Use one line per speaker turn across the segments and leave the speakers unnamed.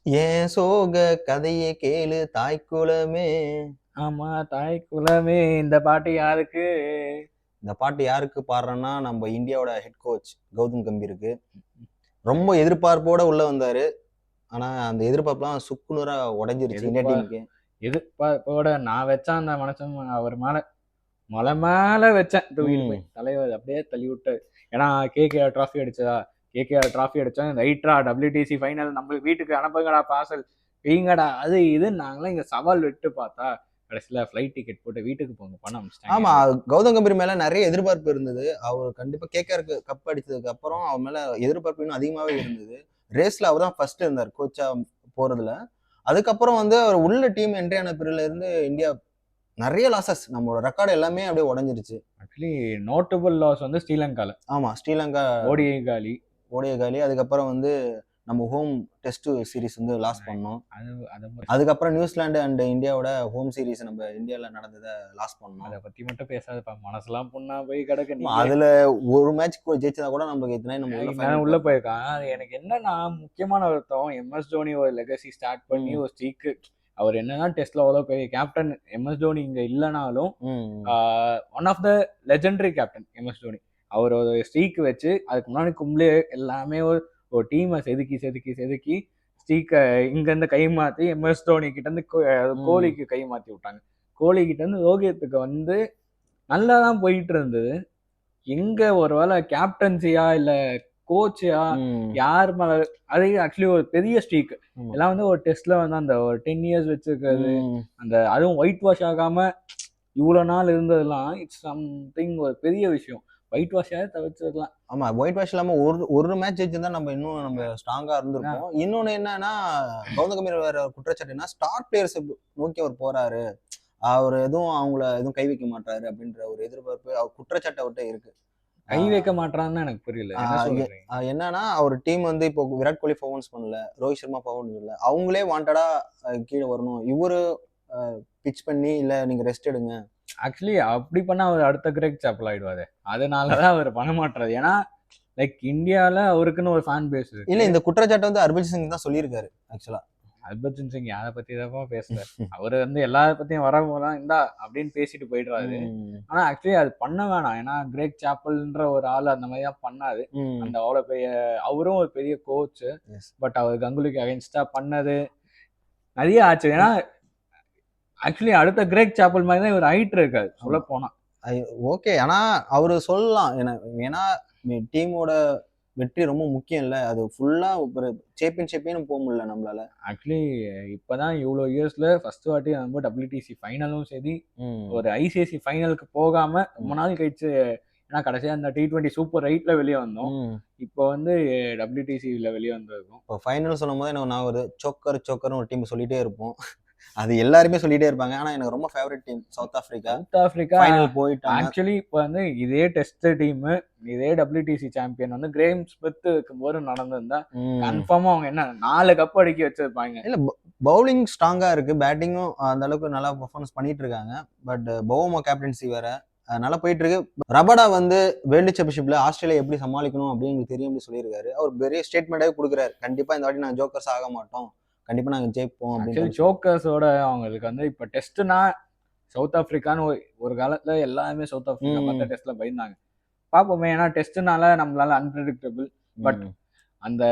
ஏன் சோக கதையை கேளு தாய்க்குலமே.
ஆமா தாய் குலமே. இந்த பாட்டு யாருக்கு?
இந்த பாட்டு யாருக்கு பாடுறேன்னா நம்ம இந்தியாவோட ஹெட் கோச் கௌதம் கம்பீருக்கு. ரொம்ப எதிர்பார்ப்போட உள்ள வந்தாரு. ஆனா அந்த எதிர்பார்ப்புலாம் சுக்குநூறா உடைஞ்சிருச்சு இந்தியா டீமுக்கு.
எதிர்பார்ப்போட நான் வச்சேன் அந்த மனுஷன் அவர் மேல மலை மேல வச்சேன் தூக்கிட்டு போய் தலைவர் அப்படியே தள்ளி விட்டாரு. ஏன்னா கேகேஆர் டிராஃபி அடிச்சதா, கேகேஆர் டிராஃபி அடிச்சா ரைட்ரா WTC ஃபைனல் நம்மளுக்கு வீட்டுக்கு அனுப்புங்கடா பார்சல் வீங்கடா அது இது நாங்களாம் இங்க சவால் விட்டு பார்த்தா கடைசியில ஃப்ளைட் டிக்கெட் போட்டு வீட்டுக்கு போங்க பணம்
ஆமா, கௌதம் கம்பீர் மேல நிறைய எதிர்பார்ப்பு இருந்தது. அவர் கண்டிப்பா கேகேஆருக்கு கப் அடிச்சதுக்கு அப்புறம் அவர் மேல எதிர்பார்ப்பு இன்னும் அதிகமாவே இருந்தது. ரேஸ்ல அவர் தான் ஃபர்ஸ்ட் இருந்தார் கோச்சா போறதுல. அதுக்கப்புறம் வந்து அவர் உள்ள டீம் என்ட்ரி ஆன பிறகுல இருந்து இந்தியா நிறைய லாசஸ், நம்மளோட ரெக்கார்டு எல்லாமே அப்படியே உடஞ்சிருச்சு.
ஆக்சுவலி நோட்டபிள் லாஸ் வந்து ஸ்ரீலங்கால.
ஆமா, ஸ்ரீலங்கா
ஓடிஐ காலி.
அதுக்கப்புறம் வந்து நம்ம ஹோம் டெஸ்ட் சீரிஸ் வந்து லாஸ் பண்ணோம்.
அது
அதுக்கப்புறம் நியூசிலாந்து அண்ட் இந்தியாவோட ஹோம் சீரிஸ் நம்ம இந்தியால நடந்ததை லாஸ் பண்ணோம்.
அதை பத்தி மட்டும் பேசாதப்பா, மனசெல்லாம் புண்ணா போய் கிடக்கு.
அதுல ஒரு மேட்ச் ஜெயிச்சதா கூட நமக்கு எத்தனை நம்ம
உள்ள போயிருக்கான். எனக்கு என்னன்னா முக்கியமான அர்த்தம், MS தோனி ஒரு லெகசி ஸ்டார்ட் பண்ணி ஒரு ஸ்ட்ரீக்கு. அவர் என்னதான் டெஸ்ட்ல அவ்வளவு பெரிய கேப்டன், MS தோனி இங்க இல்லைனாலும் one of the legendary captain MS Dhoni. அவர் ஒரு ஸ்ட்ரீக் வச்சு அதுக்கு முன்னாடி கும்ளே எல்லாமே ஒரு டீமை செதுக்கி ஸ்ட்ரீக்கை இங்கேருந்து கை மாற்றி MS தோனி கிட்ட இருந்து கோலிக்கு கை மாற்றி விட்டாங்க. கோலி கிட்ட இருந்து ரோஹித்துக்கு வந்து நல்லா தான் போயிட்டு இருந்தது. எங்க ஒரு வேளை கேப்டன்சியா இல்ல கோச்சா யார் மேல, அது ஆக்சுவலி ஒரு பெரிய ஸ்ட்ரீக். எல்லாம் வந்து ஒரு டெஸ்ட்ல வந்து அந்த ஒரு 10 இயர்ஸ் வச்சிருக்கிறது, அந்த அதுவும் ஒயிட் வாஷ் ஆகாம இவ்வளவு நாள் இருந்ததெல்லாம் இட்ஸ் சம்திங் ஒரு பெரிய விஷயம். ஒயிட் வாஷாக தவிர்த்துக்கலாம்.
ஆமா, ஒயிட் வாஷ் இல்லாம ஒரு மேட்ச் ஜெயிச்சிருந்தா நம்ம இன்னும் நம்ம ஸ்ட்ராங்கா இருந்திருப்போம். இன்னொன்னு என்னன்னா, கௌதம் கம்பீர் வேற குற்றச்சாட்டு என்ன, ஸ்டார் பிளேயர்ஸ் நோக்கி அவர் போறாரு, அவர் எதுவும் அவங்கள எதுவும் கை வைக்க மாட்டாரு அப்படின்ற ஒரு எதிர்பார்ப்பு அவர் குற்றச்சாட்டு அவர்கிட்ட இருக்கு.
கை வைக்க மாட்டான்னு எனக்கு புரியல.
என்னன்னா அவர் டீம் வந்து இப்போ விராட் கோலி பர்ஃபார்மன்ஸ் பண்ணல, ரோஹித் சர்மா பர்ஃபார்மன்ஸ் இல்ல, அவங்களே வாண்டடா கீழே வரணும், இவரு பிச் பண்ணி இல்ல நீங்க ரெஸ்ட் எடுங்க.
ஆக்சுவலி அப்படி பண்ணா அவர் அடுத்த கிரேக் சாப்பிள் ஆயிடுவாரு. அதனாலதான் அவர் பண்ண மாட்டாரு. ஏன்னா லைக் இந்தியால அவருக்குன்னு ஒரு ஃபேன் பேஸ் இருக்கு.
இல்ல, இந்த குற்றச்சாட்டு வந்து ஹர்பஜன் சிங் தான் சொல்லியிருக்காரு. ஆக்சுவலா
ஹர்பஜன் சிங் யாரை பத்தி தான் பேசுறாரு. அவரு வந்து எல்லார பத்தியும் வரவங்கதான் இந்தா அப்படின்னு பேசிட்டு போயிடுறாரு. ஆனா ஆக்சுவலி அது பண்ண வேணாம். ஏன்னா கிரேக் சாப்பல்ன்ற ஒரு ஆள் அந்த மாதிரி தான் பண்ணாது. அந்த அவ்வளவு பெரிய அவரும் ஒரு பெரிய கோச். பட் அவர் கங்குலிக்கு அகைன்ஸ்டா பண்ணது நிறைய ஆச்சு. ஏன்னா ஆக்சுவலி அடுத்த கிரேக் சாப்பல் மாதிரி தான் இவர் ஆயிட்டு இருக்காரு சொல்ல போனா.
ஓகே, ஆனா அவரு சொல்லலாம். ஏன்னா டீமோட வெற்றி ரொம்ப முக்கியம் இல்ல, அது ஃபுல்லா ஒரு சாம்பியன்ஷிப்னு போக முடியல நம்மளால.
ஆக்சுவலி இப்பதான் இவ்வளவு இயர்ஸ்ல ஃபர்ஸ்ட் வாட்டி நம்ம WTC ஃபைனலும் சரி, ஒரு ICC ஃபைனலுக்கு போகாம ரொம்ப நாள் கழிச்சு. ஏன்னா கடைசியா அந்த T20 சூப்பர் 8ல வெளியே வந்தோம். இப்போ வந்து WTCல வெளியே வந்திருக்கோம்.
இப்போ ஃபைனல் சொல்லும் போது எனக்கு நான் ஒரு சோக்கர்னு ஒரு டீம் சொல்லிட்டே இருப்போம். அது எல்லாருமே சொல்லிட்டே இருப்பாங்க. ஆனா எனக்கு ரொம்ப favourite team south Africa final போயிட்டாங்க.
ஆக்சுவலி இப்போ வந்து இதே டெஸ்ட் டீம், இதே WTC சாம்பியன் வந்து கிரேம் ஸ்மித் இருக்கும்போது நடந்திருந்தா கன்ஃபார்மா அவங்க என்ன 4 கப் அடிக்க வச்சிருப்பாங்க.
இல்ல, பவுலிங் ஸ்ட்ராங்கா இருக்கு, பேட்டிங்கும் அந்த அளவுக்கு நல்லா பெர்ஃபார்மன்ஸ் பண்ணிட்டு இருக்காங்க. பட் பவுமா கேப்டன்சி வேற நல்லா போயிட்டு இருக்கு. ரபடா வந்து வேர்ல்டு சாம்பியன்ஷிப்ல ஆஸ்திரேலியா எப்படி சமாளிக்கணும் அப்படின்னு தெரியும் அப்படின்னு சொல்லியிருக்காரு. அவர் பெரிய ஸ்டேட்மெண்டாவே கொடுக்குறாரு, கண்டிப்பா இந்த வாட்டி நாங்க ஜோக்கர்ஸ் ஆக மாட்டோம், கண்டிப்பா நாங்க ஜெயிப்போம் அப்படின்னு.
ஜோக்கர்ஸோட அவங்களுக்கு வந்து இப்ப டெஸ்ட்னா சவுத் ஆப்பிரிக்கான்னு ஒரு காலத்துல எல்லாருமே சவுத் ஆப்பிரிக்கா பார்த்த டெஸ்ட்ல பயந்தாங்க. பாப்போமே, ஏன்னா டெஸ்ட்னால நம்மளால அன்பிரடிக்டபிள். பட் அந்த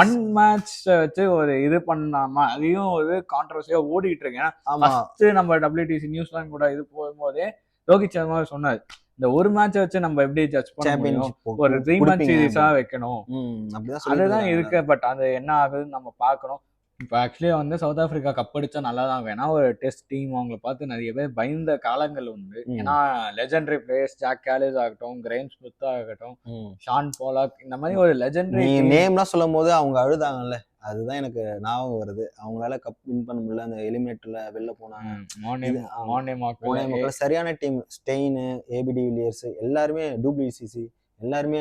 1 மேட்ச் வச்சு ஒரு இது பண்ணாம அதையும் ஒரு கான்ட்ரவர்சியா ஓடிட்டு இருக்கு. ஏன்னா நம்ம WTC நியூசிலாந்து கூட இது போகும்போதே ரோஹித் சர்மா சொன்னாரு, இந்த ஒரு மேட்சை வச்சு நம்ம எப்படி ஜட்ஜ் பண்ண முடியும், ஒரு 3 மேட்ச் சீரீஸா வைக்கணும், அதுதான் இருக்கு. பட் அது என்ன ஆகுதுன்னு நம்ம பாக்குறோம். இப்போ ஆக்சுவலி வந்து சவுத் ஆப்பிரிக்கா கப் அடிச்சா நல்லா தான். வேணா ஒரு டெஸ்ட் டீம் அவங்கள பார்த்து நிறைய பேர் பயந்த காலங்கள் உண்டு. ஏன்னா லெஜெண்டரி பிளேயர்ஸ் ஜாக் கேலிஸ் ஆகட்டும், கிரேம் ஸ்மித் ஆகட்டும், ஷான் போலாக், இந்த மாதிரி ஒரு லெஜெண்டரி
நேம்லாம் சொல்லும் போது அவங்க அழுதாங்கல்ல, அதுதான் எனக்கு ஞாபகம் வருது. அவங்களால கப் வின் பண்ண முடியல, அந்த எலிமினேட்டர்ல வெளில போனாங்க. சரியான டீம், ஸ்டெயின், ஏபிடி வில்லியர்ஸ் எல்லாருமே, டூப்ளிசிசி எல்லாருமே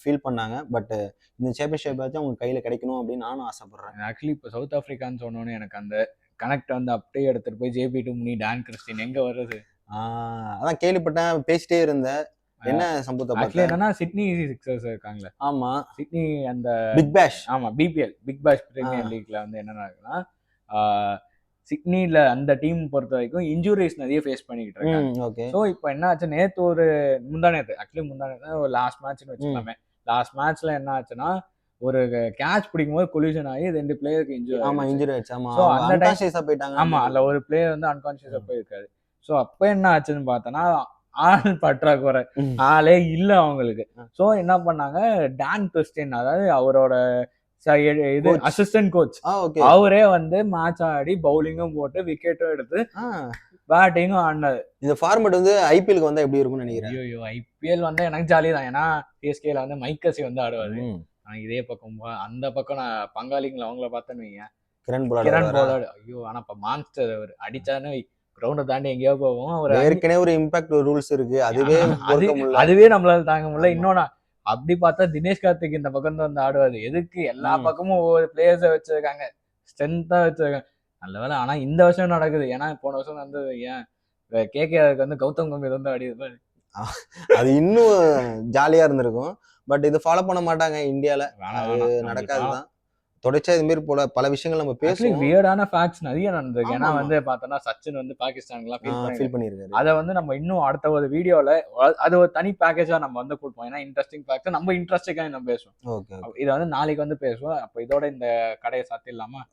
ஃபீல் பண்ணாங்க. பட் இந்த சாம்பியன்ஷிப் ஆச்சும் அவங்க கையில கிடைக்கணும் அப்படின்னு நானும் ஆசைப்படுறேன்.
ஆக்சுவலி இப்போ சவுத் ஆப்பிரிக்கான்னு சொன்னோன்னே எனக்கு அந்த கனெக்ட் வந்து அப்படியே எடுத்துட்டு போய் JP2 டான் கிறிஸ்டின் எங்க வருது.
அதான் கேள்விப்பட்டேன், பேசிட்டே இருந்தேன். என்ன சம்பவத்தை
ஆக்சுவலி
பார்த்த?
என்னன்னா சிட்னி சிக்ஸர்ஸ் இருக்காங்களே,
ஆமா,
சிட்னி அந்த
பிக் பேஷ்.
ஆமா பிபிஎல் பிக் பேஷ் பிரீமியர் லீக்ல வந்து என்ன நடக்குன்னா, சிட்னில அந்த டீம் பொறுத்த வரைக்கும் இன்ஜுரிஸ் நிறைய ஃபேஸ் பண்ணிக்கிட்டு இருக்காங்க.
ஓகே.
ஸோ இப்போ என்ன ஆச்சு, நேற்று ஒரு முந்தானேத்து ஒரு லாஸ்ட் மேட்ச்னு வச்சுக்கலாமே, லாஸ்ட் மேட்ச்ல என்ன ஆச்சுன்னா ஒரு கேட்ச் பிடிக்கும் போது கொலிஷன் ஆகி 2 பிளேயருக்கு
ஆமா,
இன்ஜுரி.
இன்ஜுரி ஆச்சு. ஆமா,
So, அந்த time-
அன்கான்ஷியஸா போயிட்டாங்க.
ஆமா, அதுல ஒரு பிளேயர் வந்து அன்கான்சியஸா போயிருக்காரு. ஸோ அப்போ என்ன ஆச்சுன்னு பார்த்தோன்னா ஆள் பற்றாக்குறை, ஆளே இல்லை அவங்களுக்கு. ஸோ என்ன பண்ணாங்க, டான் கிறிஸ்டியன் அதாவது அவரோட இது
Coach.
Assistant coach,
okay.
அவரே வந்து மேட்ச் ஆடி பவுலிங்கும் போட்டு விக்கெட்டும் எடுத்து பேட்டிங்கும் ஆடினாரு.
இந்த ஃபார்மேட் வந்து ஐபிஎலுக்கு வந்தா எப்படி இருக்கும்னு நினைக்கிறேன்.
ஐயோ ஐபிஎல் வந்து எனக்கு ஜாலி தான், ஏன்னா சிஎஸ்கேல வந்து மைக்கசி வந்து ஆடுவாரு. ஆனா இதே பக்கம் அந்த பக்கம் நான் பங்காளிங்களை அவங்கள பார்த்தேன்னு வைங்க,
கிரண்
கிரண்
போலார்ட்.
போலார்ட், ஐயோ ஆனா இப்ப மான்ஸ்டர் அவர் அடிச்சானு கிரவுண்டை தாண்டி எங்கேயோ போவோம். அவர்
ஏற்கனவே ஒரு இம்பாக்ட் ரூல்ஸ் இருக்கு, அதுவே பொறுக்க முடியல.
அதுவே நம்மளால தாங்க முடியல. இன்னொன்னு அப்படி பார்த்தா தினேஷ் கார்த்திக் இந்த பக்கம் தான் வந்து ஆடுவாரு. எதுக்கு எல்லா பக்கமும் ஒவ்வொரு பிளேயர்ஸை வச்சிருக்காங்க, ஸ்ட்ரென்த்தா வச்சிருக்காங்க. நல்ல வேலை. ஆனா இந்த வருஷம் நடக்குது, ஏன்னா போன வருஷம் வந்து ஏன் கேகேஆருக்கு வந்து கௌதம் கம்பீர் வந்து ஆடிருப்பாரு.
அது இன்னும் ஜாலியா இருந்திருக்கும். பட் இது ஃபாலோ பண்ண மாட்டாங்க இந்தியால, நடக்காதுதான். தொடர்ச்சியா இது மாதிரி போல பல விஷயங்கள் நம்ம பேசுவோம்.
வியர்டான ஃபேக்ட்ஸ் நிறைய நடந்திருக்கு. ஏன்னா வந்து பார்த்தோன்னா சச்சின் வந்து பாகிஸ்தானுக்குலாம்
ஃபீல் பண்ணியிருக்காரு.
அதை வந்து நம்ம இன்னும் அடுத்த ஒரு வீடியோல அது ஒரு தனி பேக்கேஜா நம்ம வந்து கொடுப்போம். ஏன்னா இன்ட்ரெஸ்டிங் ஃபேக்ட்ஸ் நம்ம இன்ட்ரெஸ்டிங்காக நம்ம பேசுவோம்.
ஓகே,
இதை வந்து நாளைக்கு வந்து பேசுவோம். அப்போ இதோட இந்த கடையை சாத்திடலாமா?